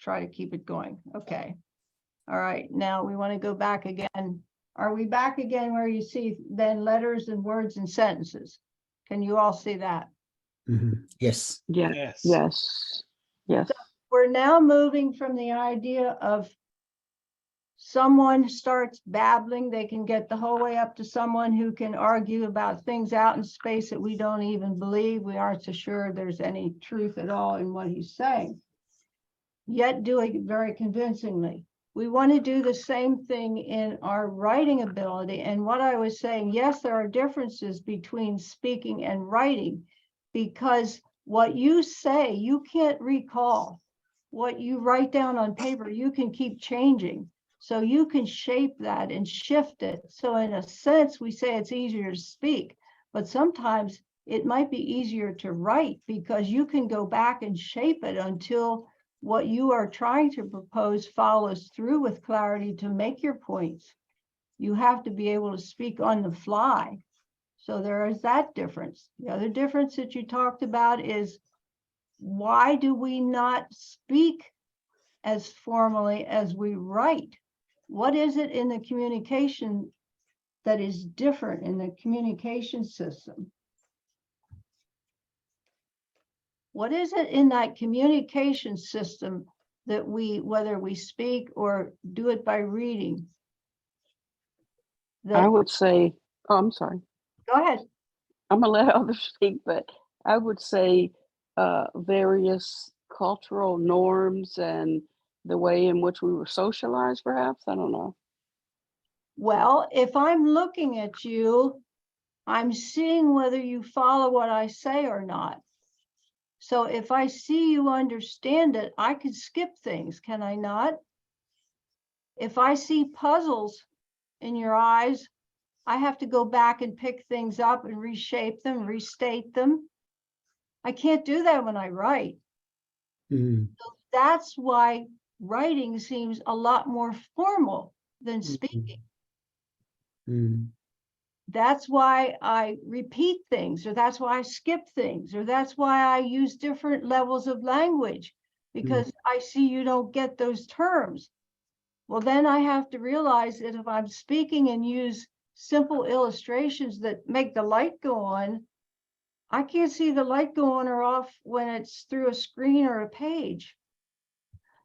try to keep it going. Okay. All right, now we want to go back again. Are we back again where you see then letters and words and sentences? Can you all see that? Yes. Yeah. Yes. Yes. Yes. We're now moving from the idea of someone starts babbling, they can get the whole way up to someone who can argue about things out in space that we don't even believe. We aren't so sure there's any truth at all in what he's saying, yet doing it very convincingly. We want to do the same thing in our writing ability. And what I was saying, yes, there are differences between speaking and writing, because what you say, you can't recall. What you write down on paper, you can keep changing. So you can shape that and shift it. So in a sense, we say it's easier to speak, but sometimes it might be easier to write because you can go back and shape it until what you are trying to propose follows through with clarity to make your points. You have to be able to speak on the fly. So there is that difference. The other difference that you talked about is, why do we not speak as formally as we write? What is it in the communication that is different in the communication system? What is it in that communication system that we, whether we speak or do it by reading? I would say, oh, I'm sorry. Go ahead. I'm gonna let others speak, but I would say various cultural norms and the way in which we were socialized, perhaps. I don't know. Well, if I'm looking at you, I'm seeing whether you follow what I say or not. So if I see you understand it, I could skip things, can I not? If I see puzzles in your eyes, I have to go back and pick things up and reshape them, restate them. I can't do that when I write. So that's why writing seems a lot more formal than speaking. That's why I repeat things, or that's why I skip things, or that's why I use different levels of language, because I see you don't get those terms. Well, then I have to realize that if I'm speaking and use simple illustrations that make the light go on, I can't see the light go on or off when it's through a screen or a page.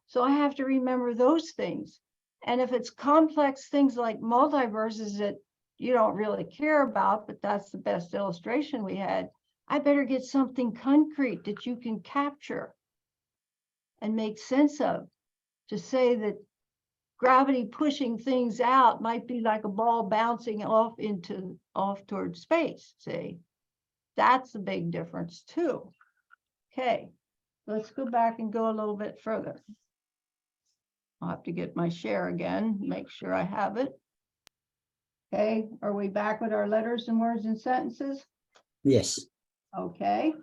So I have to remember those things. And if it's complex things like multiverses that you don't really care about, but that's the best illustration we had, I better get something concrete that you can capture and make sense of. To say that gravity pushing things out might be like a ball bouncing off towards space, see? That's a big difference too. Okay, let's go back and go a little bit further. I'll have to get my share again, make sure I have it. Okay, are we back with our letters and words and sentences? Yes. Okay,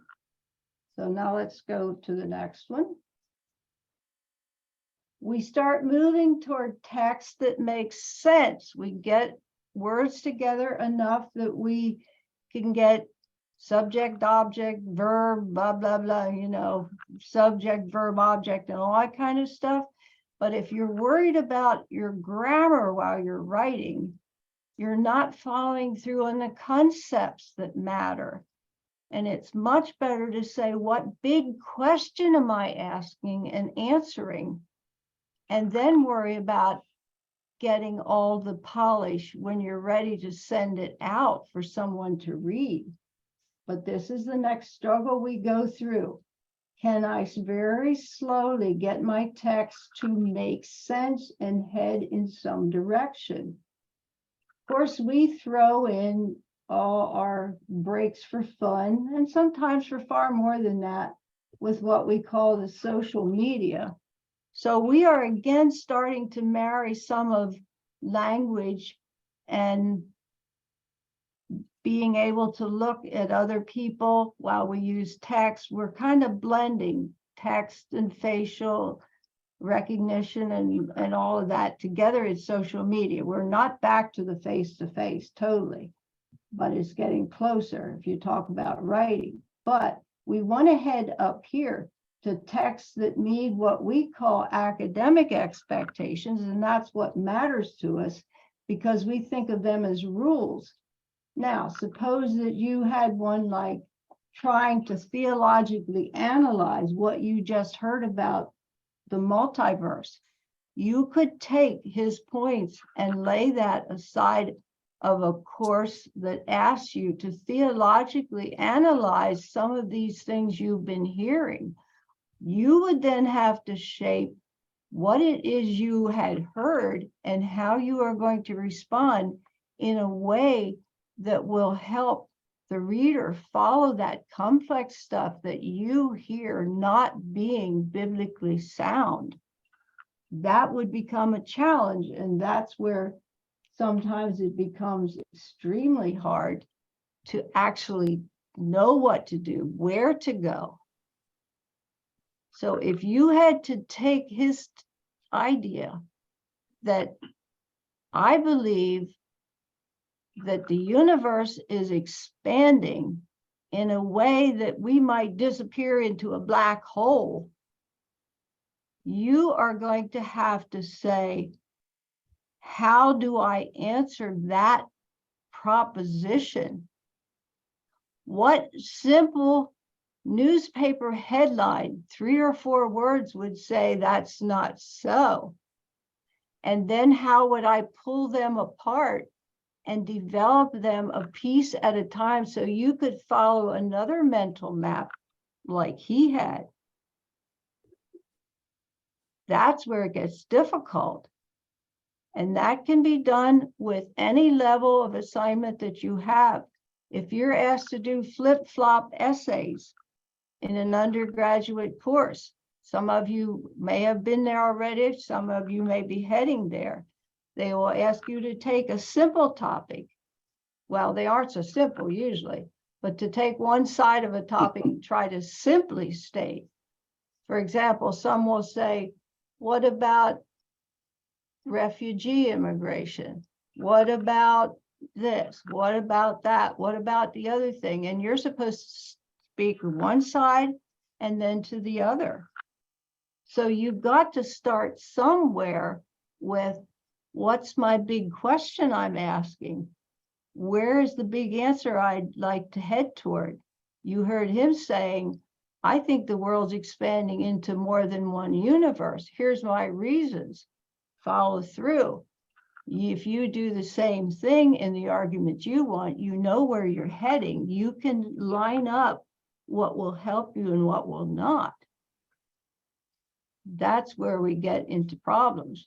so now let's go to the next one. We start moving toward text that makes sense. We get words together enough that we can get subject, object, verb, blah, blah, blah, you know, subject, verb, object, and all that kind of stuff. But if you're worried about your grammar while you're writing, you're not following through on the concepts that matter. And it's much better to say, what big question am I asking and answering? And then worry about getting all the polish when you're ready to send it out for someone to read. But this is the next struggle we go through. Can I very slowly get my text to make sense and head in some direction? Of course, we throw in all our breaks for fun, and sometimes for far more than that, with what we call the social media. So we are again starting to marry some of language and being able to look at other people while we use text. We're kind of blending text and facial recognition and all of that together in social media. We're not back to the face-to-face totally, but it's getting closer if you talk about writing. But we want to head up here to texts that meet what we call academic expectations, and that's what matters to us because we think of them as rules. Now, suppose that you had one like trying to theologically analyze what you just heard about the multiverse. You could take his points and lay that aside of a course that asks you to theologically analyze some of these things you've been hearing. You would then have to shape what it is you had heard and how you are going to respond in a way that will help the reader follow that complex stuff that you hear not being biblically sound. That would become a challenge, and that's where sometimes it becomes extremely hard to actually know what to do, where to go. So if you had to take his idea that I believe that the universe is expanding in a way that we might disappear into a black hole, you are going to have to say, how do I answer that proposition? What simple newspaper headline, 3 or 4 words, would say that's not so? And then how would I pull them apart and develop them a piece at a time so you could follow another mental map like he had? That's where it gets difficult. And that can be done with any level of assignment that you have. If you're asked to do flip-flop essays in an undergraduate course, some of you may have been there already, some of you may be heading there. They will ask you to take a simple topic. Well, they aren't so simple usually, but to take one side of a topic and try to simply state. For example, some will say, what about refugee immigration? What about this? What about that? What about the other thing? And you're supposed to speak one side and then to the other. So you've got to start somewhere with, what's my big question I'm asking? Where is the big answer I'd like to head toward? You heard him saying, I think the world's expanding into more than one universe. Here's my reasons. Follow through. If you do the same thing in the argument you want, you know where you're heading. You can line up what will help you and what will not. That's where we get into problems.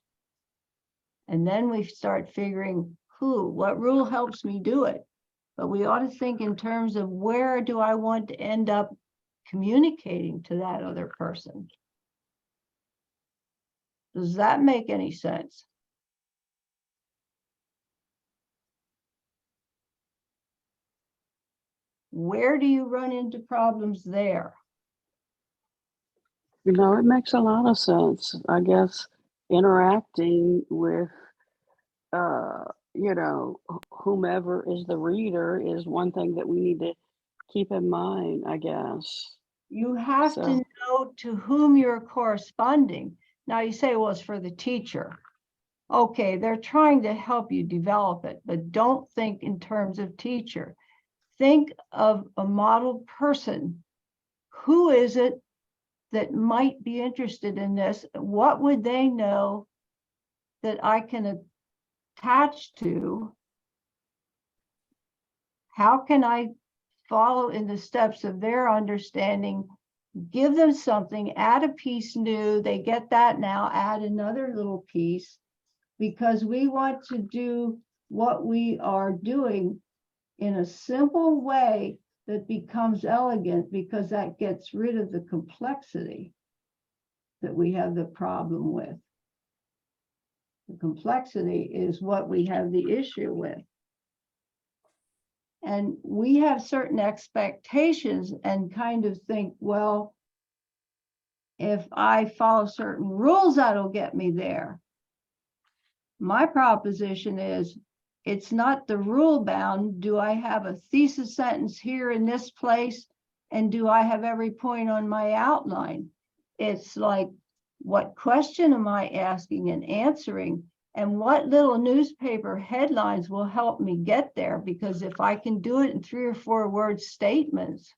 And then we start figuring what rule helps me do it. But we ought to think in terms of, where do I want to end up communicating to that other person? Does that make any sense? Where do you run into problems there? You know, it makes a lot of sense. I guess interacting with, you know, whomever is the reader is one thing that we need to keep in mind, I guess. You have to So, know to whom you're corresponding. Now you say, well, it's for the teacher. Okay, they're trying to help you develop it, but don't think in terms of teacher. Think of a model person. Who is it that might be interested in this? What would they know that I can attach to? How can I follow in the steps of their understanding? Give them something, add a piece new, they get that now, add another little piece, because we want to do what we are doing in a simple way that becomes elegant, because that gets rid of the complexity that we have the problem with. The complexity is what we have the issue with. And we have certain expectations and kind of think, well, if I follow certain rules, that'll get me there. My proposition is, it's not the rule bound. Do I have a thesis sentence here in this place? And do I have every point on my outline? It's like, what question am I asking and answering? And what little newspaper headlines will help me get there? Because if I can do it in 3 or 4 word statements,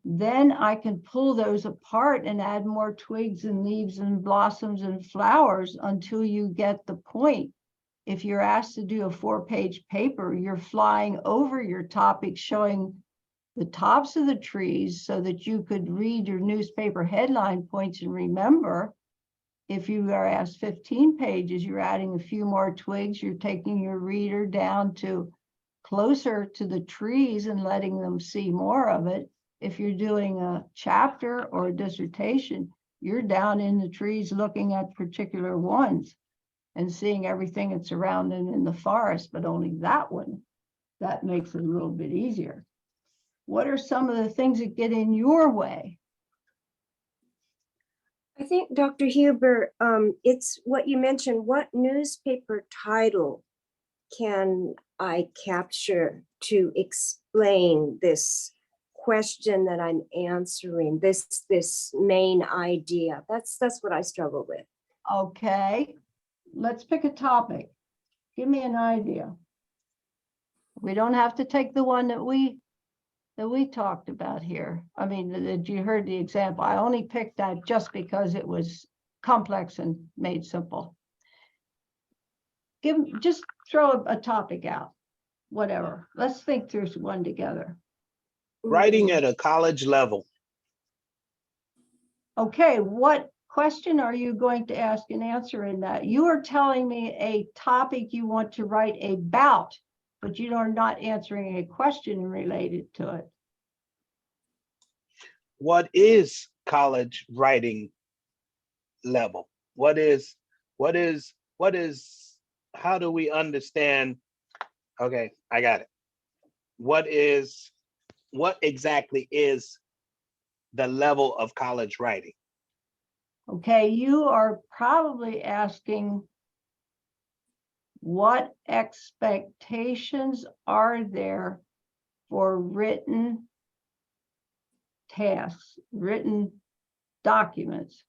then I can pull those apart and add more twigs and leaves and blossoms and flowers until you get the point. If you're asked to do a 4-page paper, you're flying over your topic, showing the tops of the trees so that you could read your newspaper headline points and remember. If you are asked 15 pages, you're adding a few more twigs, you're taking your reader down to closer to the trees and letting them see more of it. If you're doing a chapter or a dissertation, you're down in the trees looking at particular ones and seeing everything that's around them in the forest, but only that one. That makes it a little bit easier. What are some of the things that get in your way? I think, Dr. Huber, it's what you mentioned. What newspaper title can I capture to explain this question that I'm answering, this main idea? That's what I struggle with. Okay, let's pick a topic. Give me an idea. We don't have to take the one that we talked about here. I mean, that you heard the example. I only picked that just because it was complex and made simple. Just throw a topic out, whatever. Let's think through one together. Writing at a college level. Okay, what question are you going to ask and answer in that? You are telling me a topic you want to write about, but you are not answering a question related to it. What is college writing level? What is, how do we understand? Okay, I got it. What exactly is the level of college writing? Okay, you are probably asking, what expectations are there for written tasks, written documents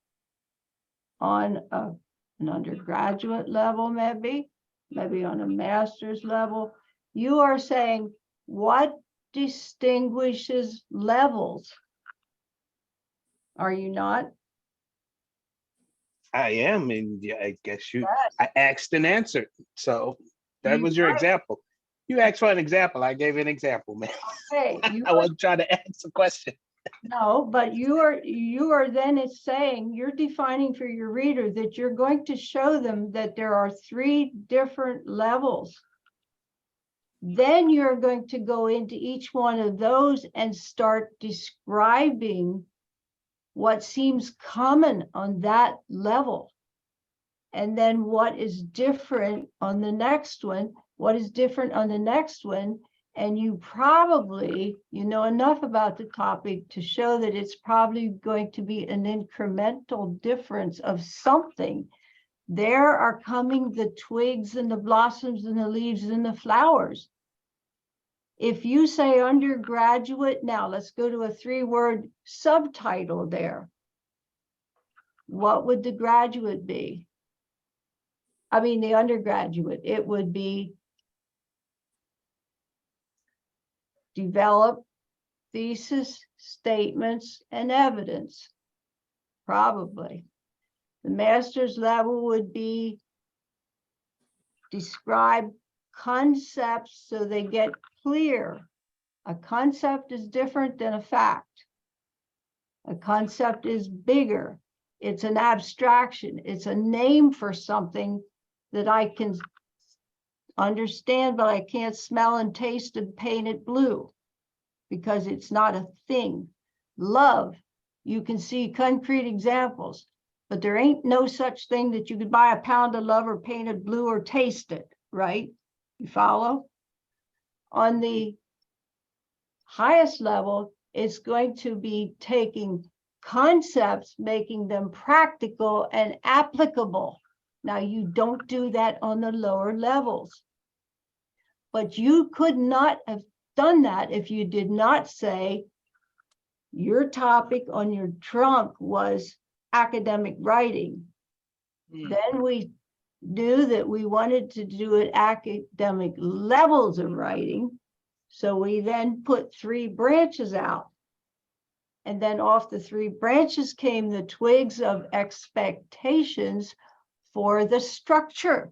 on an undergraduate level, maybe on a master's level? You are saying, what distinguishes levels? Are you not? I am, and yeah, I guess Yes. I asked and answered. So that was your example. You asked for an example. I gave an example, man. Okay, I wasn't trying to ask a question. no, but you are then it's saying, you're defining for your reader that you're going to show them that there are 3 different levels. Then you're going to go into each one of those and start describing what seems common on that level. And then what is different on the next one, what is different on the next one. And you probably, you know enough about the topic to show that it's probably going to be an incremental difference of something. There are coming the twigs and the blossoms and the leaves and the flowers. If you say undergraduate, now let's go to a 3-word subtitle there. What would the graduate be? I mean, the undergraduate, it would be develop thesis, statements, and evidence, probably. The master's level would be describe concepts so they get clear. A concept is different than a fact. A concept is bigger. It's an abstraction. It's a name for something that I can understand, but I can't smell and taste and paint it blue because it's not a thing. Love, you can see concrete examples, but there ain't no such thing that you could buy a pound of love or paint it blue or taste it, right? You follow? On the highest level, it's going to be taking concepts, making them practical and applicable. Now, you don't do that on the lower levels, but you could not have done that if you did not say, Your topic on your trunk was academic writing. Mm. Then we knew that we wanted to do it academic levels of writing. So we then put 3 branches out. And then off the 3 branches came the twigs of expectations for the structure.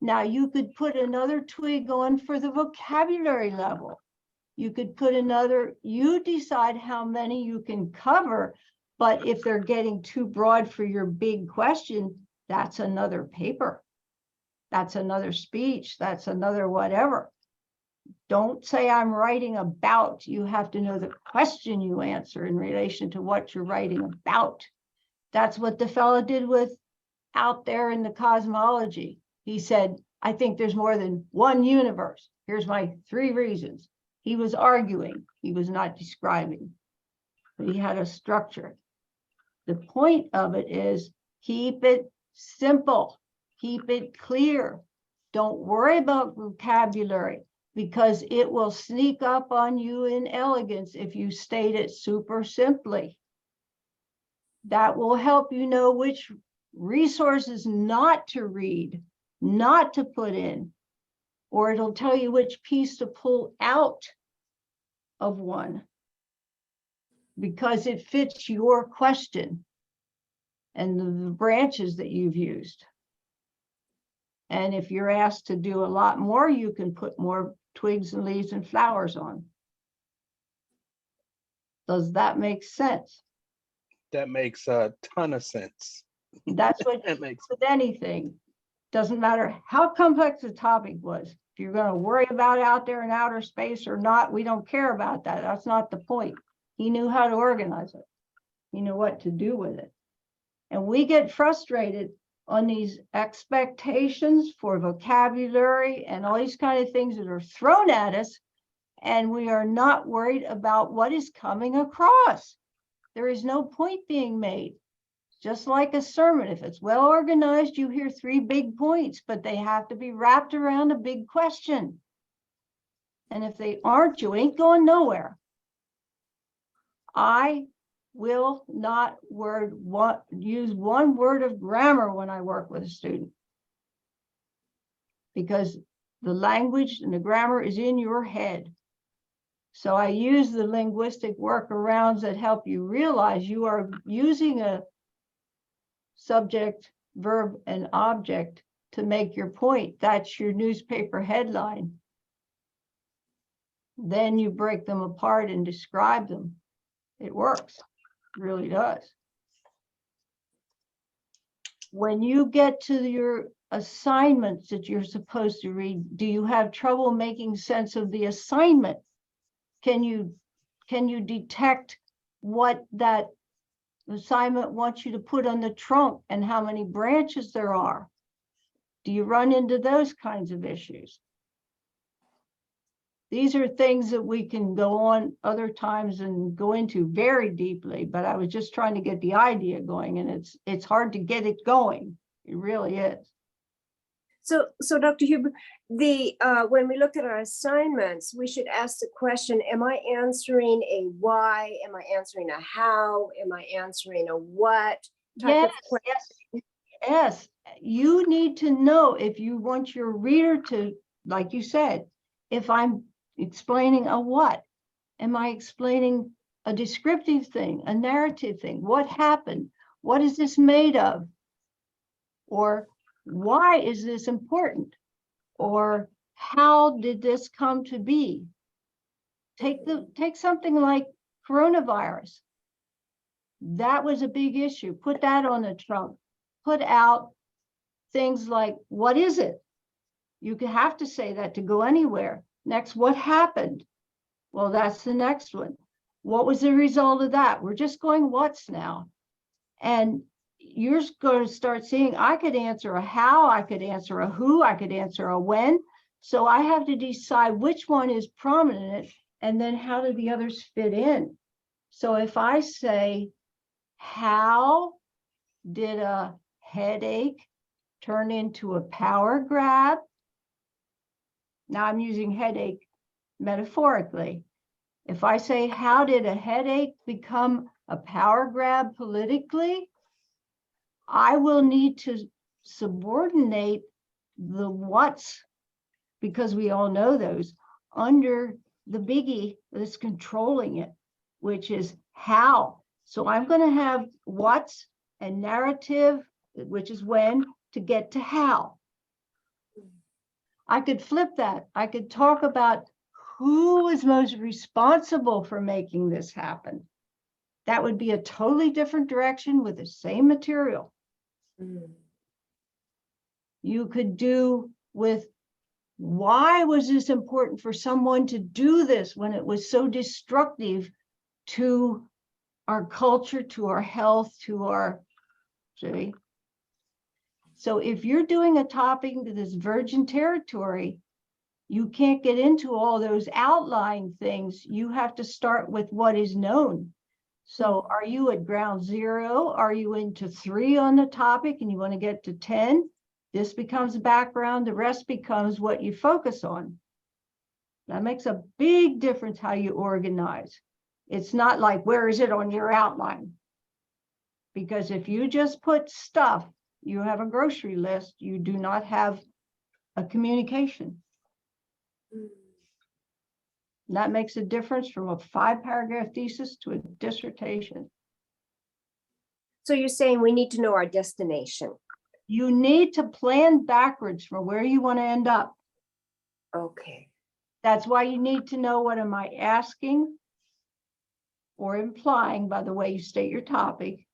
Now you could put another twig on for the vocabulary level. You could put another, you decide how many you can cover, but if they're getting too broad for your big question, that's another paper. That's another speech. That's another whatever. Don't say I'm writing about. You have to know the question you answer in relation to what you're writing about. That's what the fellow did with Out There in the Cosmology. He said, I think there's more than one universe. Here's my 3 reasons. He was arguing. He was not describing, but he had a structure. The point of it is keep it simple, keep it clear. Don't worry about vocabulary, because it will sneak up on you in elegance if you state it super simply. That will help you know which resources not to read, not to put in, or it'll tell you which piece to pull out of one, because it fits your question and the branches that you've used. And if you're asked to do a lot more, you can put more twigs and leaves and flowers on. Does that make sense? That makes a ton of sense. That's what That makes with anything. Doesn't matter how complex the topic was. If you're going to worry about out there in outer space or not, we don't care about that. That's not the point. He knew how to organize it. He knew what to do with it. And we get frustrated on these expectations for vocabulary and all these kind of things that are thrown at us, and we are not worried about what is coming across. There is no point being made. Just like a sermon, if it's well organized, you hear 3 big points, but they have to be wrapped around a big question. And if they aren't, you ain't going nowhere. I will not use one word of grammar when I work with a student, because the language and the grammar is in your head. So I use the linguistic workarounds that help you realize you are using a subject, verb, and object to make your point. That's your newspaper headline. Then you break them apart and describe them. It works. It really does. When you get to your assignments that you're supposed to read, do you have trouble making sense of the assignment? Can you detect what that assignment wants you to put on the trunk and how many branches there are? Do you run into those kinds of issues? These are things that we can go on other times and go into very deeply, but I was just trying to get the idea going, and it's hard to get it going. It really is. So Dr. Huber, when we look at our assignments, we should ask the question, am I answering a why? Am I answering a how? Am I answering a what? Yes, yes. You need to know if you want your reader to, like you said, if I'm explaining a what, am I explaining a descriptive thing, a narrative thing? What happened? What is this made of? Or why is this important? Or how did this come to be? Take something like coronavirus. That was a big issue. Put that on the trunk. Put out things like, what is it? You have to say that to go anywhere. Next, what happened? Well, that's the next one. What was the result of that? We're just going what's now. And you're going to start seeing, I could answer a how, I could answer a who, I could answer a when. So I have to decide which one is prominent and then how do the others fit in. So if I say, how did a headache turn into a power grab? Now I'm using headache metaphorically. If I say, how did a headache become a power grab politically? I will need to subordinate the what's, because we all know those, under the biggie that's controlling it, which is how. So I'm going to have what's and narrative, which is when, to get to how. I could flip that. I could talk about who is most responsible for making this happen. That would be a totally different direction with the same material. You could do with, why was this important for someone to do this when it was so destructive to our culture, to our health, to our, see? So if you're doing a topic that is virgin territory, you can't get into all those outlying things. You have to start with what is known. So are you at ground zero? Are you into 3 on the topic and you want to get to 10? This becomes background. The rest becomes what you focus on. That makes a big difference how you organize. It's not like, where is it on your outline? Because if you just put stuff, you have a grocery list, you do not have a communication. That makes a difference from a 5-paragraph thesis to a dissertation. So you're saying we need to know our destination. You need to plan backwards from where you want to end up. Okay. That's why you need to know, what am I asking or implying by the way you state your topic?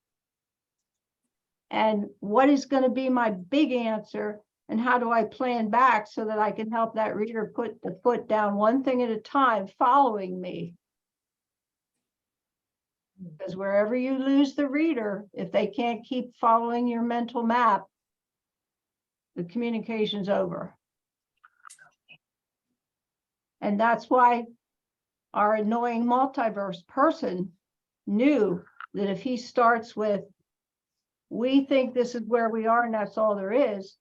And what is going to be my big answer? And how do I plan back so that I can help that reader put the foot down one thing at a time, following me? Because wherever you lose the reader, if they can't keep following your mental map, the communication's over. And that's why our annoying multiverse person knew that if he starts with, we think this is where we are and that's all there is,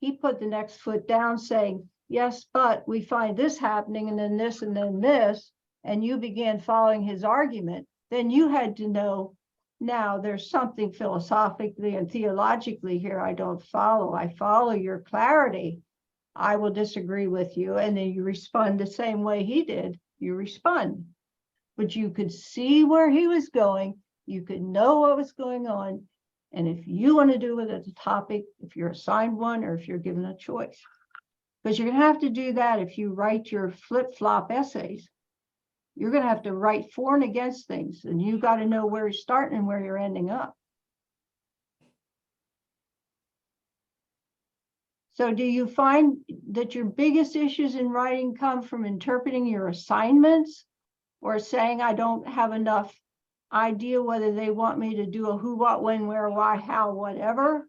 he put the next foot down saying, yes, but we find this happening and then this and then this, and you began following his argument, then you had to know, now there's something philosophically and theologically here I don't follow. I follow your clarity. I will disagree with you. And then you respond the same way he did. You respond. But you could see where he was going. You could know what was going on. And if you want to do it as a topic, if you're assigned one or if you're given a choice, because you're going to have to do that if you write your flip-flop essays. You're going to have to write for and against things, and you got to know where you're starting and where you're ending up. So do you find that your biggest issues in writing come from interpreting your assignments, or saying I don't have enough idea whether they want me to do a who, what, when, where, why, how, whatever,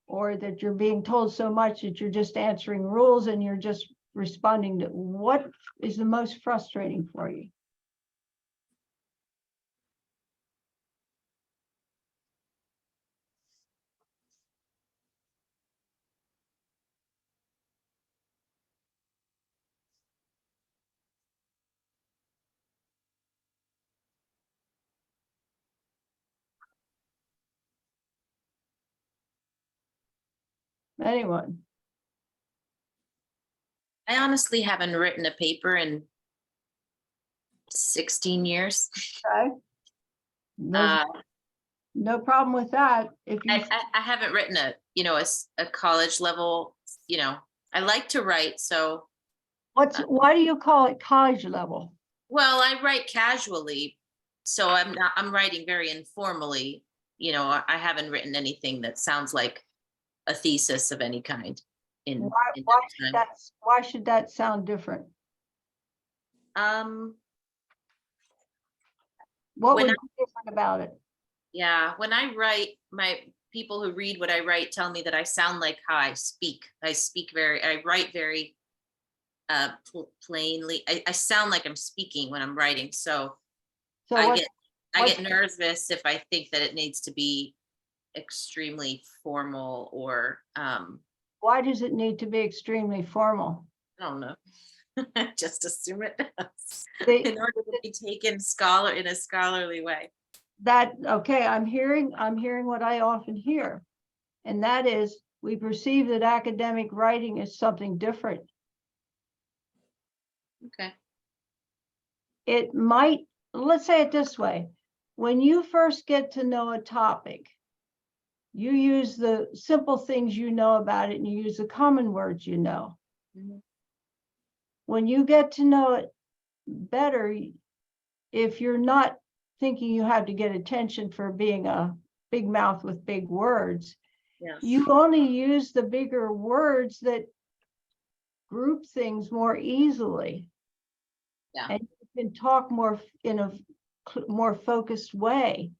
or that you're being told so much that you're just answering rules and you're just responding to? What is the most frustrating for you? Anyone? I honestly haven't written a paper in 16 years. Okay. No, Uh, no problem with that. If you, I haven't written a college level, I like to write. So, why do you call it college level? well, I write casually. So I'm writing very informally. I haven't written anything that sounds like a thesis of any kind. Why should that sound different? What when would be different about it? Yeah, when I write, my people who read what I write tell me that I sound like how I speak. I write very plainly. I sound like I'm speaking when I'm writing. So I get nervous if I think that it needs to be extremely formal or why does it need to be extremely formal? I don't know. Just assume it does. They- In order to be taken in a scholarly way. Okay, I'm hearing what I often hear. And that is, we perceive that academic writing is something different. Okay. It might, let's say it this way, when you first get to know a topic, you use the simple things you know about it and you use the common words you know. Mhm. When you get to know it better, if you're not thinking you have to get attention for being a big mouth with big words, Yeah. you only use the bigger words that group things more easily. Yeah. And you can talk more in a more focused way.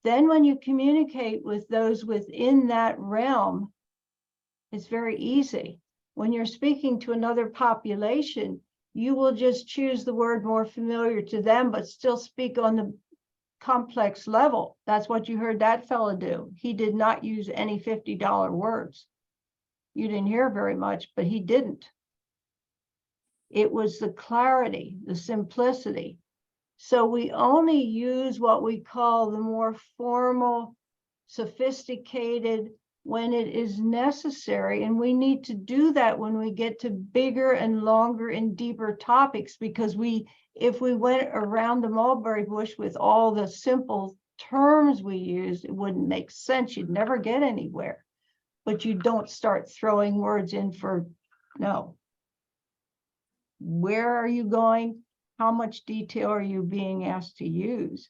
Then when you communicate with those within that realm, it's very easy. When you're speaking to another population, you will just choose the word more familiar to them, but still speak on the complex level. That's what you heard that fellow do. He did not use any $50 words. You didn't hear very much, but he didn't. It was the clarity, the simplicity. So we only use what we call the more formal, sophisticated when it is necessary. And we need to do that when we get to bigger and longer and deeper topics, because if we went around the mulberry bush with all the simple terms we use, it wouldn't make sense. You'd never get anywhere. But you don't start throwing words in for, no. Where are you going? How much detail are you being asked to use?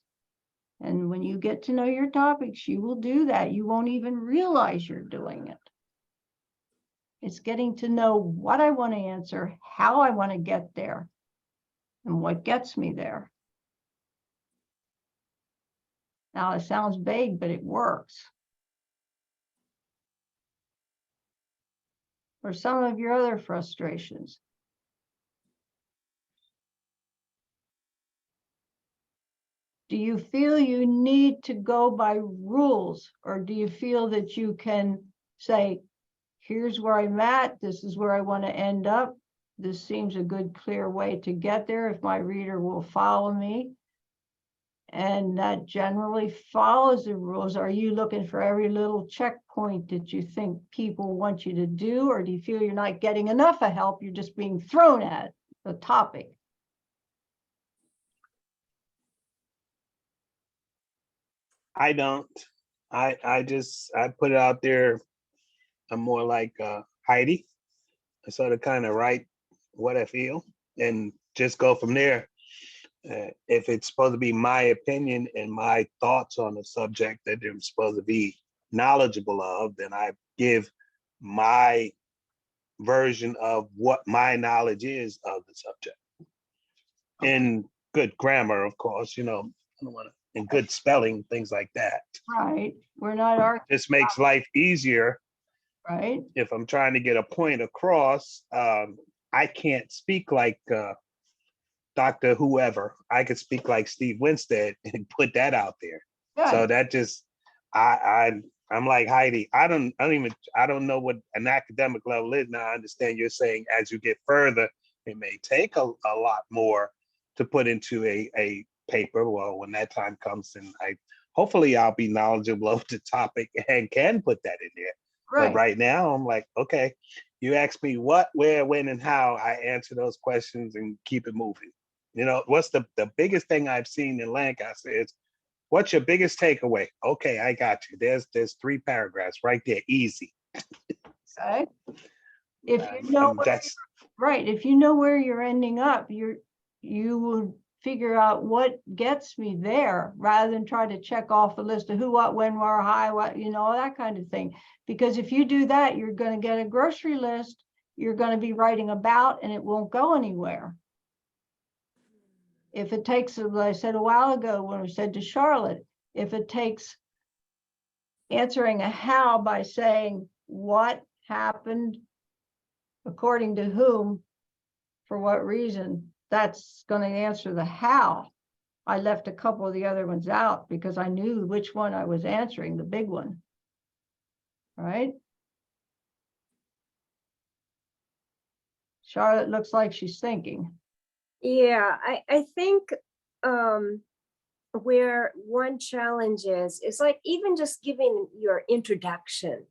And when you get to know your topics, you will do that. You won't even realize you're doing it. It's getting to know what I want to answer, how I want to get there, and what gets me there. Now, it sounds vague, but it works. Or some of your other frustrations. Do you feel you need to go by rules, or do you feel that you can say, here's where I'm at, this is where I want to end up. This seems a good, clear way to get there if my reader will follow me. And that generally follows the rules. Are you looking for every little checkpoint that you think people want you to do, or do you feel you're not getting enough of help, you're just being thrown at the topic? I don't. I put it out there. I'm more like Heidi. I sort of kind of write what I feel and just go from there. If it's supposed to be my opinion and my thoughts on the subject that I'm supposed to be knowledgeable of, then I give my version of what my knowledge is of the subject. In good grammar, of course, I don't want to, in good spelling, things like that. Right, we're not arguing, This makes life easier right? if I'm trying to get a point across. I can't speak like Dr. Whoever. I could speak like Steve Winstead and put that out there. So Good. that just, I'm like Heidi. I don't know what an academic level is. Now I understand you're saying as you get further, it may take a lot more to put into a paper. Well, when that time comes, and hopefully I'll be knowledgeable of the topic and can put that in there. But right now, I'm like, okay, you ask me what, where, when, and how, I answer those questions and keep it moving. What's the biggest thing I've seen in Lancaster is, what's your biggest takeaway? Okay, I got you. There's 3 paragraphs right there, easy. Okay. If you know if you know where you're ending up, you will figure out what gets me there, rather than try to check off a list of who, what, when, where, how, what, that kind of thing. Because if you do that, you're going to get a grocery list, you're going to be writing about, and it won't go anywhere. If it takes, as I said a while ago when we said to Charlotte, if it takes answering a how by saying what happened, according to whom, for what reason, that's going to answer the how. I left a couple of the other ones out because I knew which one I was answering, the big one. Right? Charlotte looks like she's thinking. Yeah, I think where one challenge is like even just giving your introduction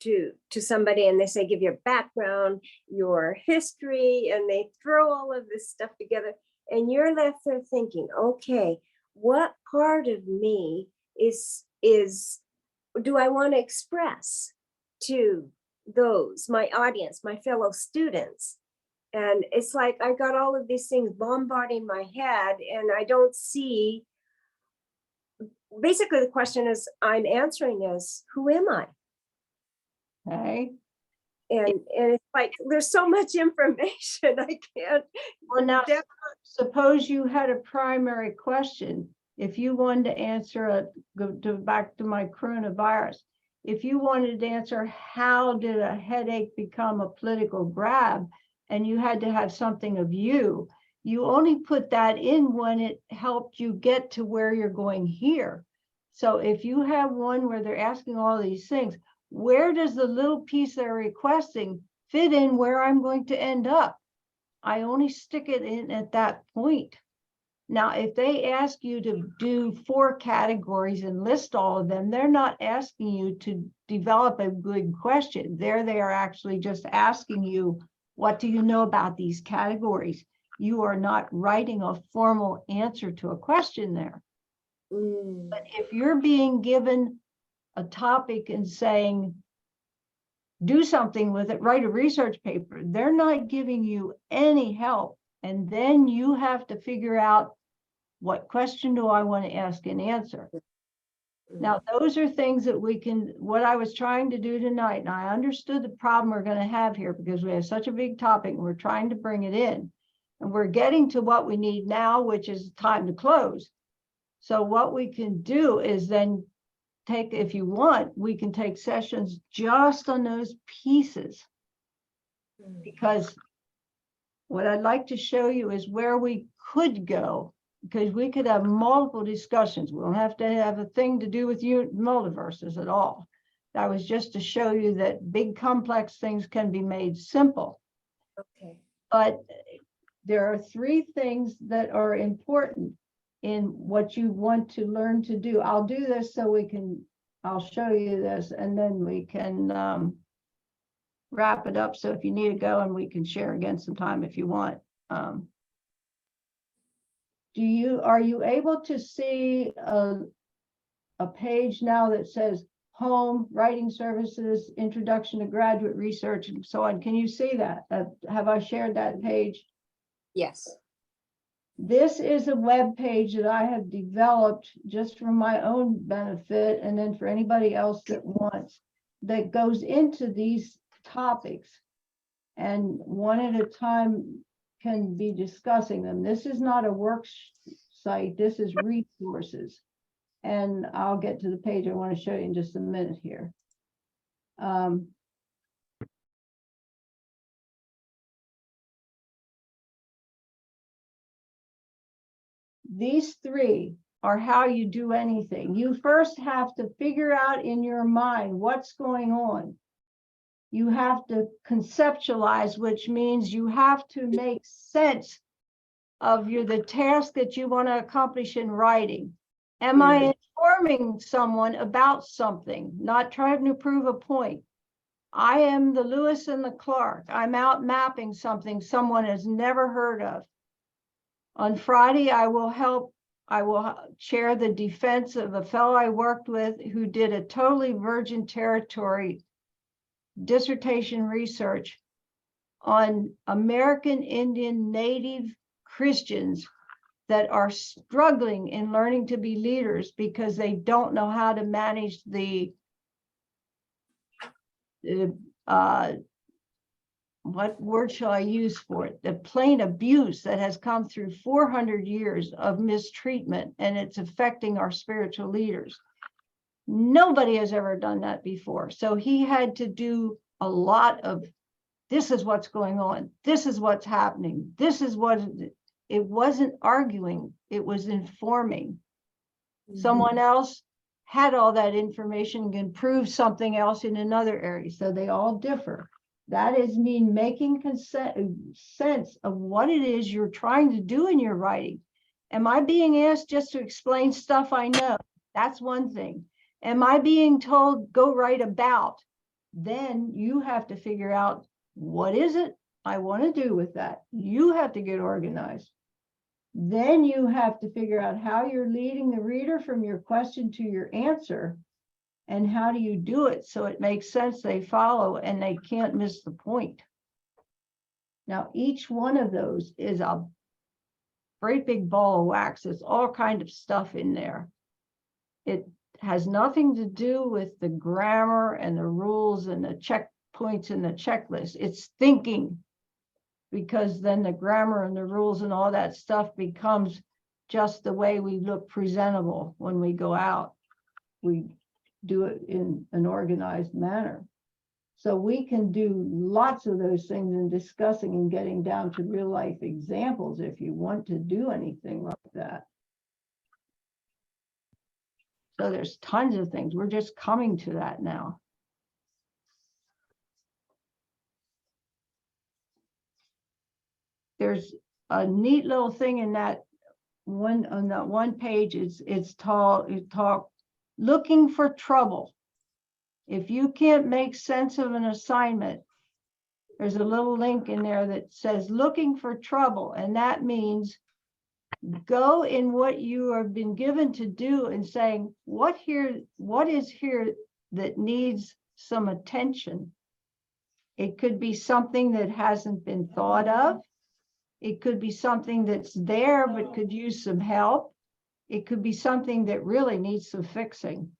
to somebody, and they say give your background, your history, and they throw all of this stuff together, and you're left there thinking, okay, what part of me is do I want to express to those, my audience, my fellow students? And it's like I got all of these things bombarding my head, and I don't see. Basically, the question is I'm answering is, who am I? Okay. And it's like there's so much information I can't. Well, now, def- suppose you had a primary question. If you wanted to answer back to my coronavirus, if you wanted to answer how did a headache become a political grab, and you had to have something of you only put that in when it helped you get to where you're going here. So if you have one where they're asking all these things, where does the little piece they're requesting fit in where I'm going to end up? I only stick it in at that point. Now, if they ask you to do 4 categories and list all of them, they're not asking you to develop a good question. There they are actually just asking you, what do you know about these categories? You are not writing a formal answer to a question there. But if you're being given a topic and saying, do something with it, write a research paper, they're not giving you any help. And then you have to figure out, what question do I want to ask and answer? Now, those are things that we can, what I was trying to do tonight, and I understood the problem we're going to have here because we have such a big topic and we're trying to bring it in. And we're getting to what we need now, which is time to close. So what we can do is then take, if you want, we can take sessions just on those pieces. Because what I'd like to show you is where we could go, because we could have multiple discussions. We don't have to have a thing to do with multiverses at all. That was just to show you that big complex things can be made simple. Okay. But there are 3 things that are important in what you want to learn to do. I'll do this so I'll show you this, and then we can wrap it up. So if you need to go, and we can share again sometime if you want. Are you able to see a page now that says home, writing services, introduction to graduate research, and so on? Can you see that? Have I shared that page? Yes. This is a web page that I have developed just for my own benefit, and then for anybody else that wants, that goes into these topics, and one at a time can be discussing them. This is not a work site, this is resources. And I'll get to the page I want to show you in just a minute here. These 3 are how you do anything. You first have to figure out in your mind what's going on. You have to conceptualize, which means you have to make sense of the task that you want to accomplish in writing. Am I informing someone about something, not trying to prove a point? I am the Lewis and the Clark. I'm out mapping something someone has never heard of. On Friday, I will chair the defense of a fellow I worked with who did a totally virgin territory dissertation research on American Indian Native Christians that are struggling in learning to be leaders because they don't know how to manage the what word shall I use for it? The plain abuse that has come through 400 years of mistreatment, and it's affecting our spiritual leaders. Nobody has ever done that before. So he had to do a lot of, this is what's going on. This is what's happening. This is what, it wasn't arguing, it was informing. Someone else had all that information and can prove something else in another area. So they all differ. That is mean making sense of what it is you're trying to do in your writing. Am I being asked just to explain stuff I know? That's one thing. Am I being told, go write about? Then you have to figure out, what is it I want to do with that? You have to get organized. Then you have to figure out how you're leading the reader from your question to your answer. And how do you do it so it makes sense, they follow, and they can't miss the point. Now, each one of those is a great big ball of wax. There's all kind of stuff in there. It has nothing to do with the grammar and the rules and the checkpoints and the checklist. It's thinking, because then the grammar and the rules and all that stuff becomes just the way we look presentable when we go out. We do it in an organized manner. So we can do lots of those things in discussing and getting down to real life examples if you want to do anything like that. So there's tons of things. We're just coming to that now. There's a neat little thing in that one, on that one page, it's talk looking for trouble. If you can't make sense of an assignment, there's a little link in there that says looking for trouble, and that means go in what you have been given to do and saying, what is here that needs some attention? It could be something that hasn't been thought of. It could be something that's there but could use some help. It could be something that really needs some fixing.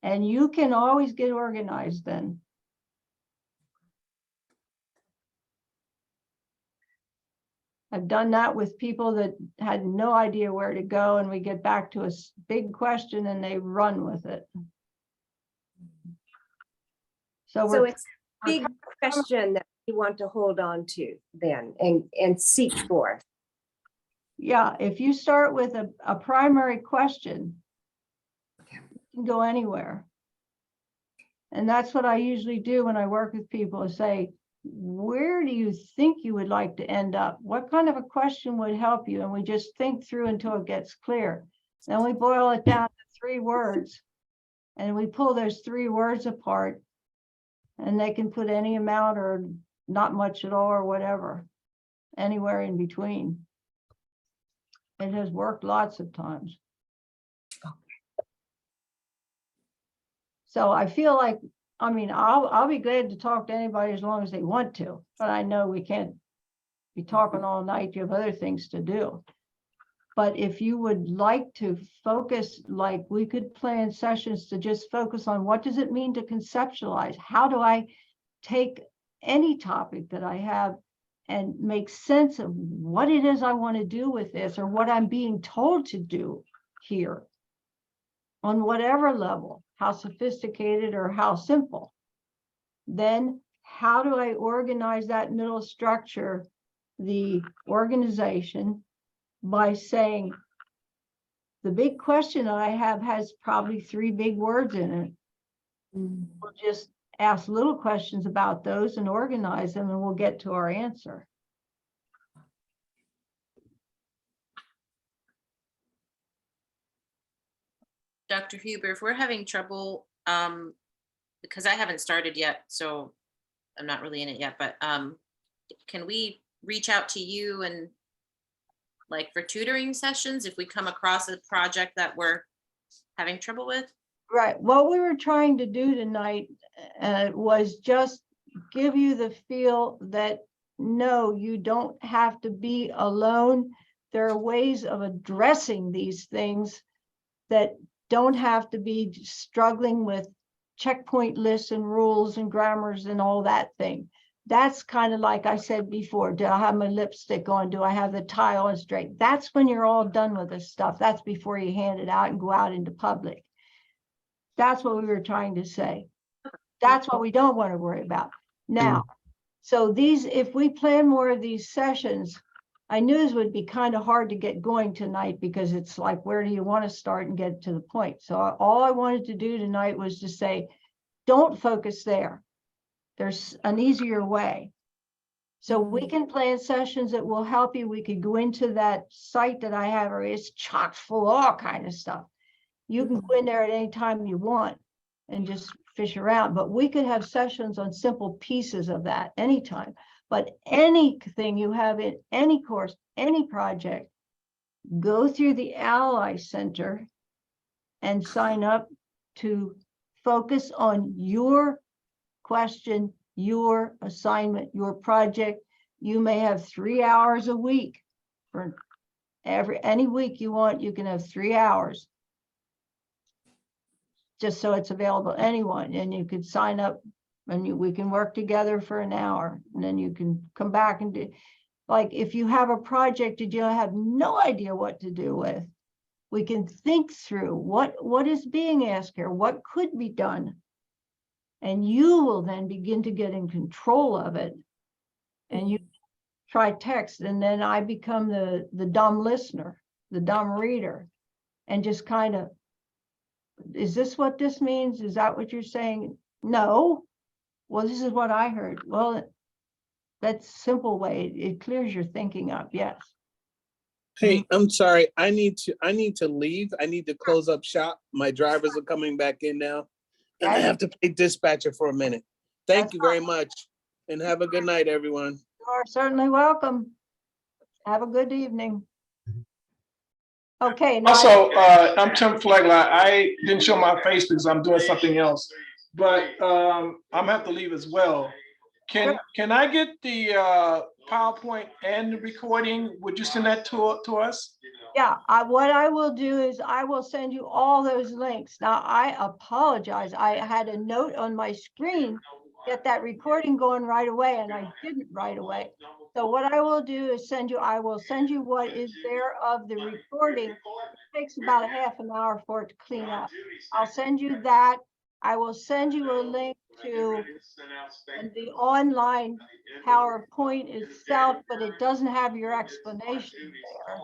And you can always get organized then. I've done that with people that had no idea where to go, and we get back to a big question and they run with it. So So it's a big question that you want to hold on to then and seek for. yeah, if you start with a primary question, you can go anywhere. And that's what I usually do when I work with people, is say, where do you think you would like to end up? What kind of a question would help you? And we just think through until it gets clear. Then we boil it down to 3 words, and we pull those 3 words apart, and they can put any amount or not much at all or whatever, anywhere in between. It has worked lots of times. So I feel like, I mean, I'll be glad to talk to anybody as long as they want to, but I know we can't be talking all night. You have other things to do. But if you would like to focus, like we could plan sessions to just focus on what does it mean to conceptualize? How do I take any topic that I have and make sense of what it is I want to do with this, or what I'm being told to do here on whatever level, how sophisticated or how simple. Then how do I organize that middle structure, the organization, by saying the big question I have has probably 3 big words in it. We'll just ask little questions about those and organize them, and we'll get to our answer. Dr. Huber, if we're having trouble, because I haven't started yet, so I'm not really in it yet, but can we reach out to you and like for tutoring sessions if we come across a project that we're having trouble with? Right. What we were trying to do tonight was just give you the feel that, no, you don't have to be alone. There are ways of addressing these things that don't have to be struggling with checkpoint lists and rules and grammars and all that thing. That's kind of like I said before, do I have my lipstick on? Do I have the tie on straight? That's when you're all done with this stuff. That's before you hand it out and go out into public. That's what we were trying to say. That's what we don't want to worry about. Now, so if we plan more of these sessions, I knew this would be kind of hard to get going tonight, because it's like, where do you want to start and get to the point? So all I wanted to do tonight was to say, don't focus there. There's an easier way. So we can plan sessions that will help you. We could go into that site that I have, or it's chock full of all kind of stuff. You can go in there at any time you want and just fish around, but we could have sessions on simple pieces of that anytime. But anything you have in any course, any project, go through the Ally Center and sign up to focus on your question, your assignment, your project. You may have 3 hours a week. For any week you want, you can have 3 hours. Just so it's available to anyone, and you could sign up and we can work together for an hour, and then you can come back and do, like, if you have a project that you have no idea what to do with, we can think through what is being asked here, what could be done. And you will then begin to get in control of it. And you try text, and then I become the dumb listener, the dumb reader, and just kind of, is this what this means? Is that what you're saying? No. Well, this is what I heard. Well, that's a simple way. It clears your thinking up. Yes. Hey, I'm sorry. I need to leave. I need to close up shop. My drivers are coming back in now. And I have to play dispatcher for a minute. Thank you very much. And have a good night, everyone. You are certainly welcome. Have a good evening. Okay. Now Also, I'm Tim Flegler. I didn't show my face because I'm doing something else, but I'm gonna have to leave as well. Can I get the PowerPoint and the recording? Would you send that to us? yeah, what I will do is I will send you all those links. Now, I apologize. I had a note on my screen, get that recording going right away, and I didn't right away. So what I will do is I will send you what is there of the recording. It takes about a half an hour for it to clean up. I'll send you that. I will send you a link to the online PowerPoint itself, but it doesn't have your explanation there.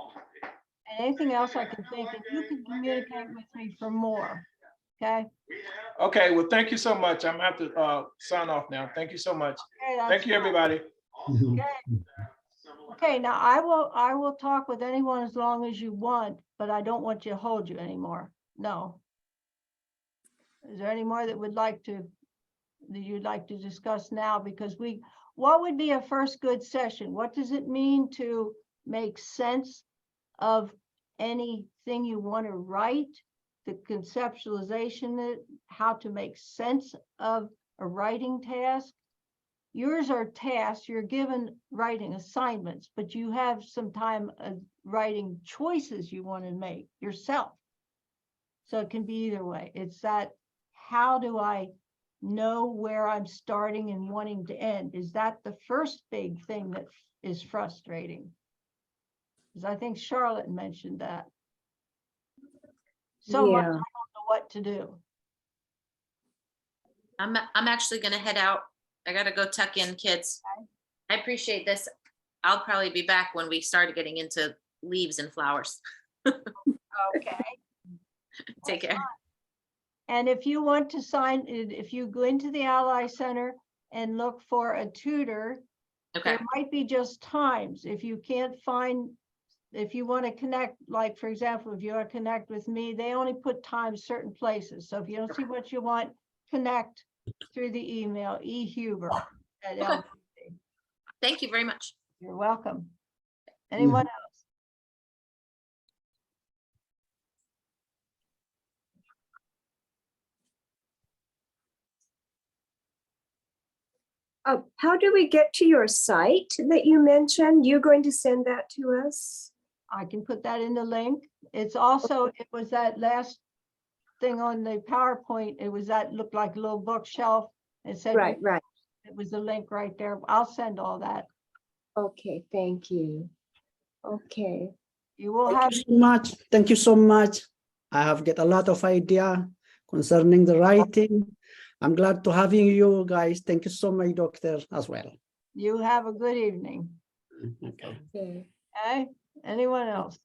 And anything else I can think, and you can communicate with me for more. Okay. Okay, well, thank you so much. I'm gonna have to sign off now. Thank you so much. Okay, that's Thank you, fine. everybody. Okay, now I will talk with anyone as long as you want, but I don't want you to hold you anymore. No. Is there any more that you'd like to discuss now? Because what would be a first good session? What does it mean to make sense of anything you want to write? The conceptualization, how to make sense of a writing task. Yours are tasks, you're given writing assignments, but you have some time of writing choices you want to make yourself. So it can be either way. It's that, how do I know where I'm starting and wanting to end? Is that the first big thing that is frustrating? Because I think Charlotte mentioned that. So much I don't know what to do. I'm actually gonna head out. I gotta go tuck in kids. I appreciate this. I'll probably be back when we start getting into leaves and flowers. Okay. Take care. And if you want to sign, if you go into the Ally Center and look for a tutor, Okay, there might be just times. If you can't find, if you want to connect, like, for example, if you want to connect with me, they only put times certain places. So if you don't see what you want, connect through the email, ehuber@lpc. thank you very much. You're welcome. Anyone else? How do we get to your site that you mentioned? You're going to send that to us? I can put that in the link. It's also, it was that last thing on the PowerPoint. It was that looked like a little bookshelf. It said, Right. it was a link right there. I'll send all that. Okay, thank you. Okay. You will Thank have, you so much. Thank you so much. I have get a lot of idea concerning the writing. I'm glad to having you guys. Thank you so much, doctor, as well. you have a good evening. Okay. Okay. Okay, anyone else?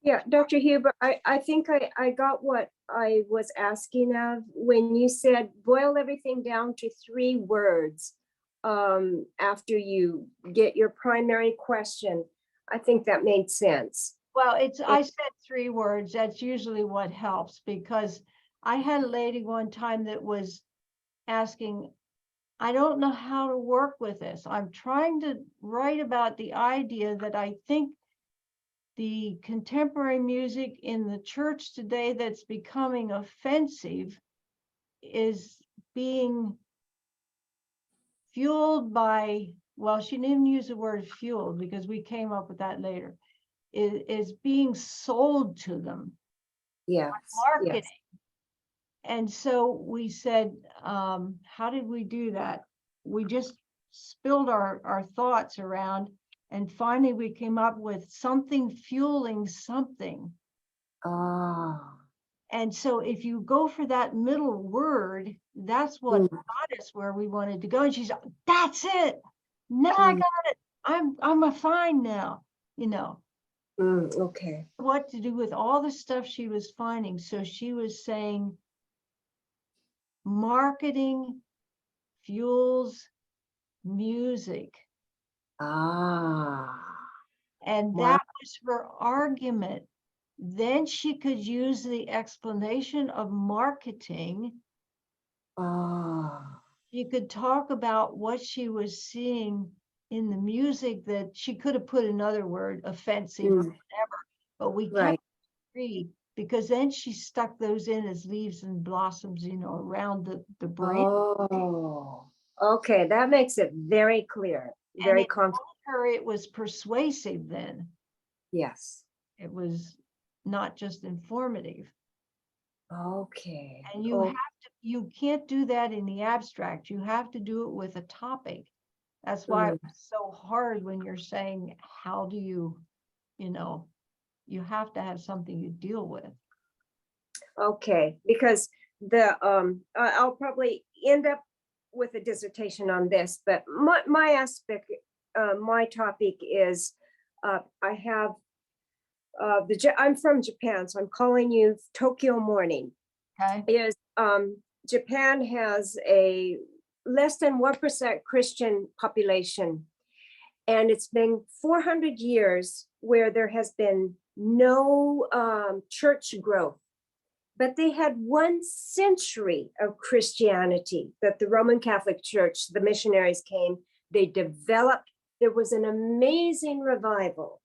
Yeah, Dr. Huber, I think I got what I was asking of when you said boil everything down to 3 words after you get your primary question. I think that made sense. Well, I said 3 words. That's usually what helps, because I had a lady one time that was asking, I don't know how to work with this. I'm trying to write about the idea that I think the contemporary music in the church today that's becoming offensive is being fueled by, well, she didn't use the word fueled because we came up with that later, is being sold to them, Yes. marketing. Yes. And so we said, how did we do that? We just spilled our thoughts around, and finally we came up with something fueling something. Ah. And so if you go for that middle word, that's what Mm. got us where we wanted to go. And she's like, that's it. Now I Mm. got it. I'm a fine now, you know, Okay. what to do with all the stuff she was finding. So she was saying, marketing fuels music. Ah. And Wow. that was her argument. Then she could use the explanation of marketing. Ah. You could talk about what she was seeing in the music, that she could have put another word, offensive or whatever, but we Right. kept 3 because then she stuck those in as leaves and blossoms, you know, around the brain. Oh. Okay, that makes it very clear. And Very it confident. told her it was persuasive then. Yes. It was not just informative. Okay. And you can't do that in the abstract. You have to do it with a topic. That's why Mm. it's so hard when you're saying, how do you know, you have to have something you deal with. Okay, because I'll probably end up with a dissertation on this, but my aspect, my topic is, I have, I'm from Japan, so I'm calling you Tokyo Morning. Okay. Is, Japan has a less than 1% Christian population. And it's been 400 years where there has been no church growth. But they had 1 century of Christianity that the Roman Catholic Church, the missionaries came, they developed. There was an amazing revival,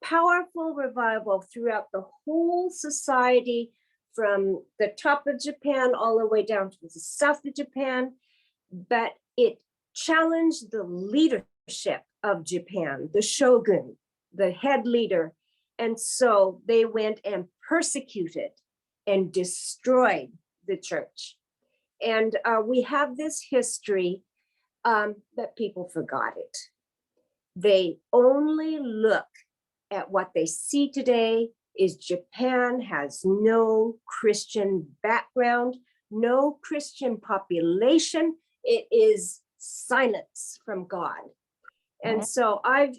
powerful revival throughout the whole society, from the top of Japan all the way down to the south of Japan. But it challenged the leadership of Japan, the shogun, the head leader. And so they went and persecuted and destroyed the church. And we have this history that people forgot it. They only look at what they see today is Japan has no Christian background, no Christian population. It is silence from God. And so I've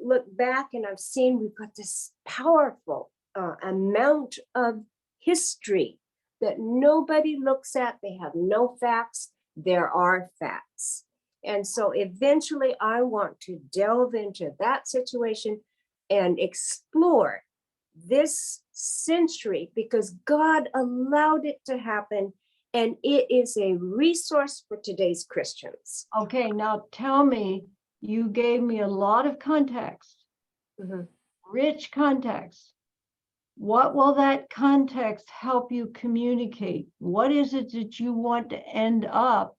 looked back and I've seen we've got this powerful amount of history that nobody looks at. They have no facts. There are facts. And so eventually I want to delve into that situation and explore this century, because God allowed it to happen. And it is a resource for today's Christians. Okay, now tell me, you gave me a lot of context, rich context. What will that context help you communicate? What is it that you want to end up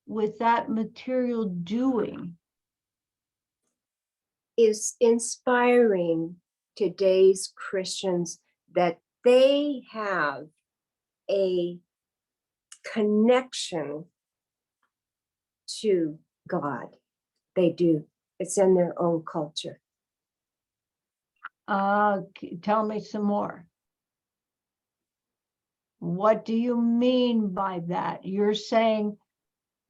with that material doing? Is inspiring today's Christians that they have a connection to God. They do. It's in their own culture. Tell me some more. What do you mean by that? You're saying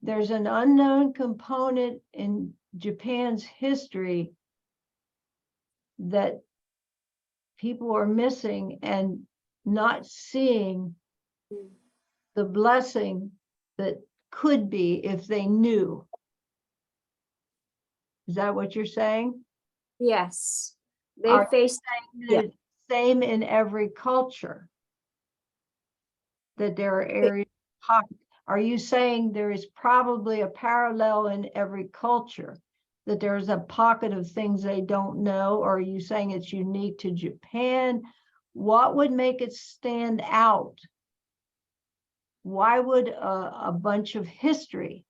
there's an unknown component in Japan's history that people are missing and not seeing the blessing that could be if they knew. Is that what you're saying? Yes, they Are face, yeah. The same in every culture? That there are areas, are you saying there is probably a parallel in every culture? That there's a pocket of things they don't know? Or are you saying it's unique to Japan? What would make it stand out? Why would a bunch of history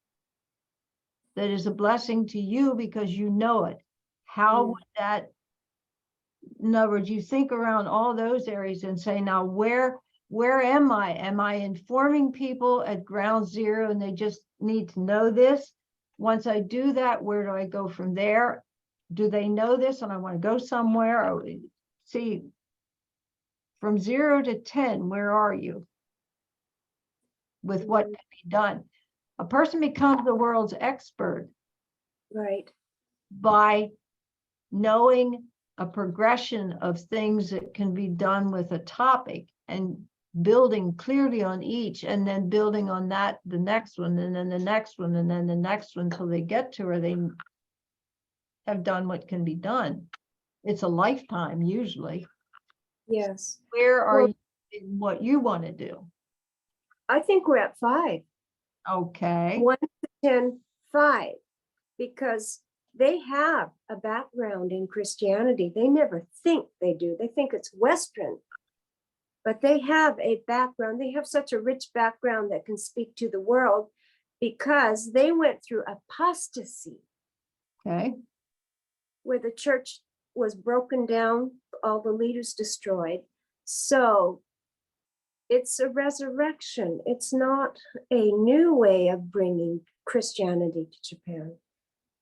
that is a blessing to you because you know it, how would that, in other words, you think around all those areas and say, now where am I? Am I informing people at ground zero and they just need to know this? Once I do that, where do I go from there? Do they know this and I want to go somewhere? Or, see, from 0 to 10, where are you with what can be done? A person becomes the world's expert Right. by knowing a progression of things that can be done with a topic and building clearly on each, and then building on that, the next one, and then the next one, and then the next one, until they get to where they have done what can be done. It's a lifetime usually. Yes. Where are Well- you in what you want to do? I think we're at 5. Okay. 1 to 10, 5, because they have a background in Christianity. They never think they do. They think it's Western, but they have a background. They have such a rich background that can speak to the world because they went through apostasy Okay. where the church was broken down, all the leaders destroyed. So it's a resurrection. It's not a new way of bringing Christianity to Japan.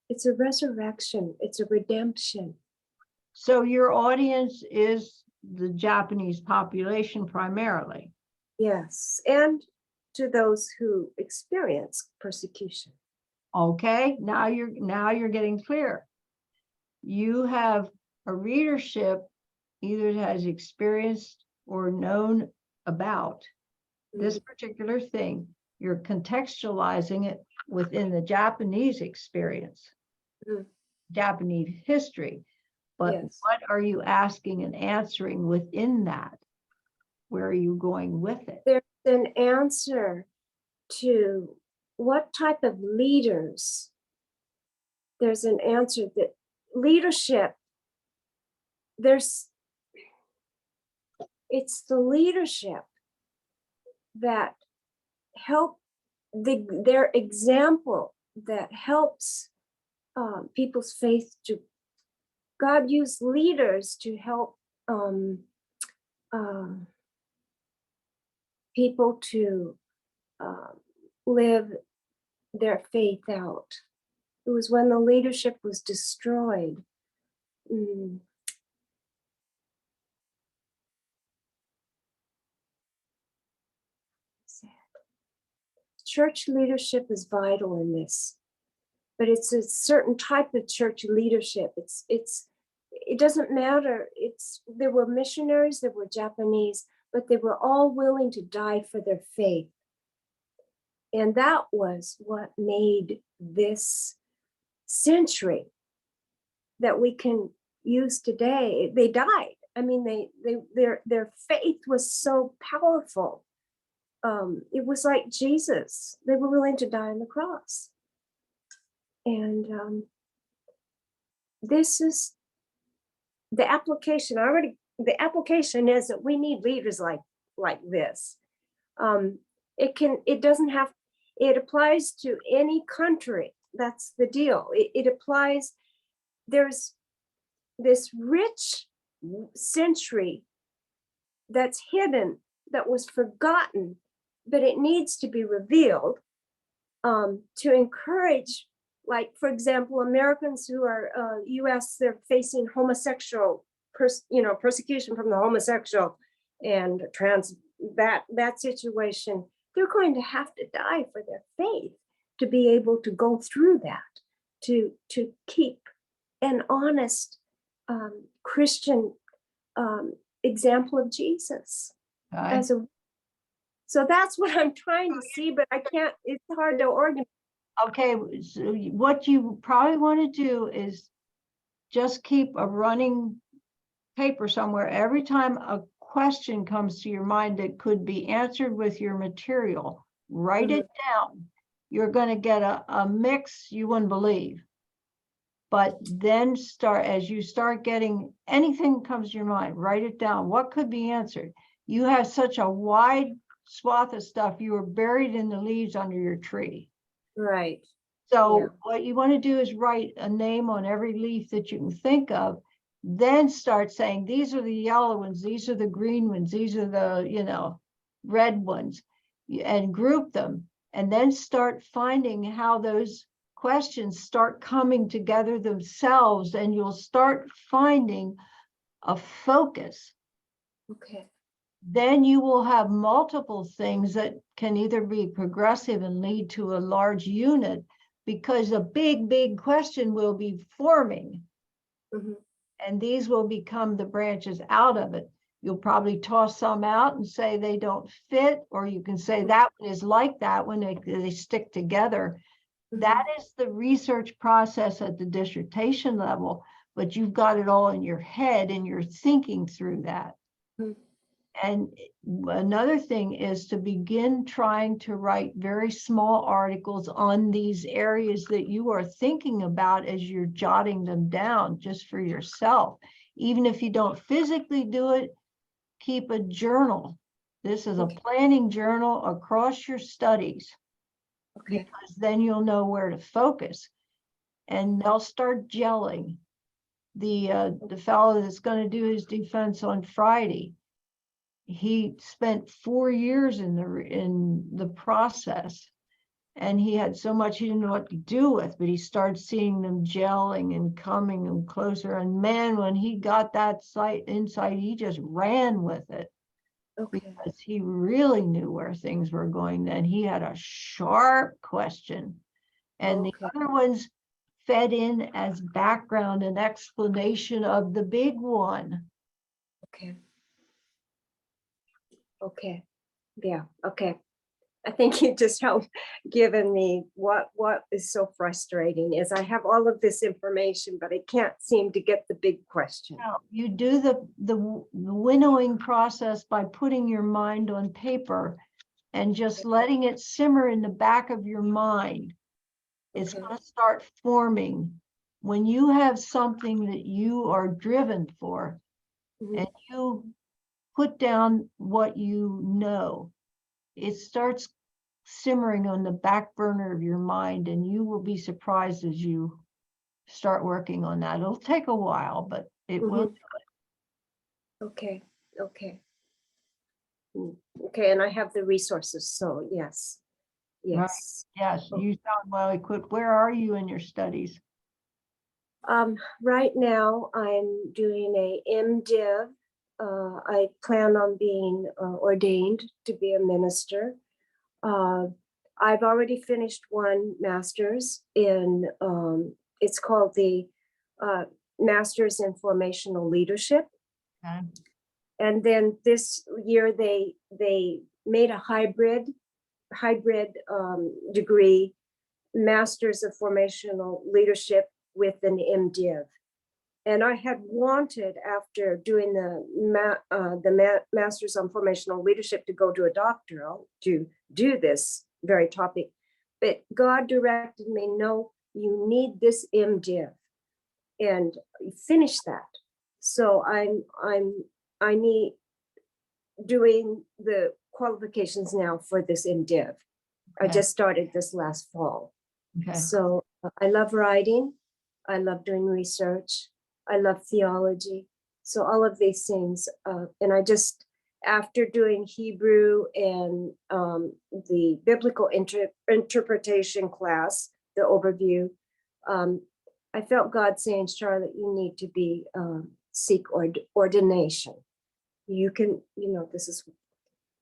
It's a resurrection. It's a redemption. So your audience is the Japanese population primarily. Yes. And to those who experience persecution. Okay, now you're getting clear. You have a readership either that has experienced or known about this particular thing. You're contextualizing it within the Japanese experience, Mhm. Japanese history. But Yes. what are you asking and answering within that? Where are you going with it? There's an answer to what type of leaders. There's an answer that leadership, it's the leadership that help their example that helps people's faith to. God used leaders to help people to live their faith out. It was when the leadership was destroyed. Sad. Church leadership is vital in this, but it's a certain type of church leadership. It doesn't matter. There were missionaries, there were Japanese, but they were all willing to die for their faith. And that was what made this century that we can use today. They died. I mean, their faith was so powerful. It was like Jesus. They were willing to die on the cross. And this is the application. The application is that we need leaders like this. It applies to any country. That's the deal. It applies. There's this rich century that's hidden, that was forgotten, but it needs to be revealed to encourage, like, for example, Americans who are US, they're facing homosexual persecution from the homosexual and trans, that situation. They're going to have to die for their faith to be able to go through that, to keep an honest Christian example of Jesus Okay? as a. So that's what I'm trying to see, but I can't. It's hard to organize. Okay, so what you probably want to do is just keep a running paper somewhere. Every time a question comes to your mind that could be answered with your material, write it down. You're going to get a mix you wouldn't believe. But then as you start getting anything comes to your mind, write it down. What could be answered? You have such a wide swath of stuff. You are buried in the leaves under your tree. Right. So Yeah. what you want to do is write a name on every leaf that you can think of, then start saying, these are the yellow ones, these are the green ones, these are the, red ones, and group them, and then start finding how those questions start coming together themselves, and you'll start finding a focus. Okay. Then you will have multiple things that can either be progressive and lead to a large unit, because a big question will be forming, Mhm. and these will become the branches out of it. You'll probably toss some out and say they don't fit, or you can say that one is like that when they stick together. That is the research process at the dissertation level, but you've got it all in your head and you're thinking through that. Mhm. And another thing is to begin trying to write very small articles on these areas that you are thinking about as you're jotting them down just for yourself. Even if you don't physically do it, keep a journal. This is a planning journal across your studies, Okay. because then you'll know where to focus, and they'll start gelling. The fellow that's going to do his defense on Friday, he spent 4 years in the process, and he had so much he didn't know what to do with, but he started seeing them gelling and coming and closer. And man, when he got that insight, he just ran with it, Okay. because he really knew where things were going. Then he had a sharp question, and the Okay. other ones fed in as background and explanation of the big one. Okay. Okay. Yeah. Okay. I think you just helped given me what is so frustrating is I have all of this information, but I can't seem to get the big question. Now, you do the winnowing process by putting your mind on paper and just letting it simmer in the back of your mind. It's Okay. going to start forming. When you have something that you are driven for, Mhm. and you put down what you know, it starts simmering on the back burner of your mind, and you will be surprised as you start working on that. It'll take a while, but it will. Mhm. Okay. Okay. Okay. And I have the resources. So yes. Right. Yes. Yes, you sound well equipped. Where are you in your studies? Right now I'm doing a MDiv. I plan on being ordained to be a minister. I've already finished one master's in, it's called the Master's in Formational Leadership. Okay. And then this year they made a hybrid degree, Master's of Formational Leadership with an MDiv. And I had wanted, after doing the Master's on Formational Leadership, to go to a doctoral to do this very topic. But God directed me, no, you need this MDiv and finish that. So I need doing the qualifications now for this MDiv. I Okay. just started this last fall. Okay. So I love writing. I love doing research. I love theology. So all of these things. And I just, after doing Hebrew and the biblical interpretation class, the overview, I felt God saying, Charlotte, you need to be seek ordination. You can, this is,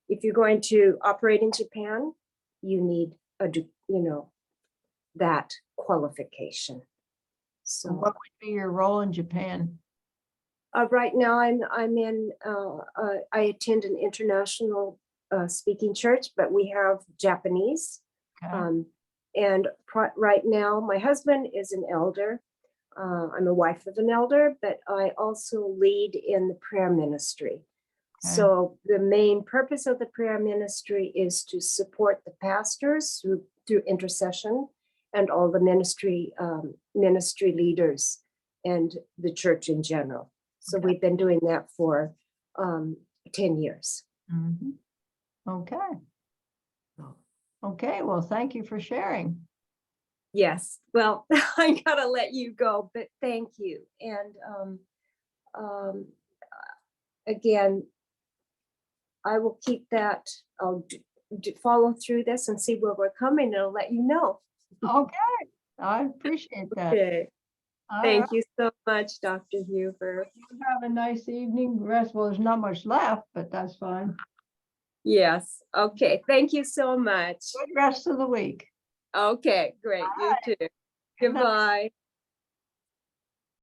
if you're going to operate in Japan, you need that qualification. So What would be your role in Japan? Right now, I'm in, I attend an international speaking church, but we have Japanese. Okay. And right now, my husband is an elder. I'm a wife of an elder, but I also lead in the prayer ministry. Okay. So the main purpose of the prayer ministry is to support the pastors through intercession and all the ministry leaders and the church in general. So Okay. we've been doing that for 10 years. Mhm. Okay. Okay, well, thank you for sharing. Yes, well, I gotta let you go, but thank you. And again, I will keep that, I'll follow through this and see where we're coming, and I'll let you know. Okay, I appreciate that. Okay, All thank right, you so much, Dr. Huber. you have a nice evening. Rest, well, there's not much left, but that's fine. Yes, okay, thank you so much. Good rest of the week. Okay, great, you too. Good night. Goodbye.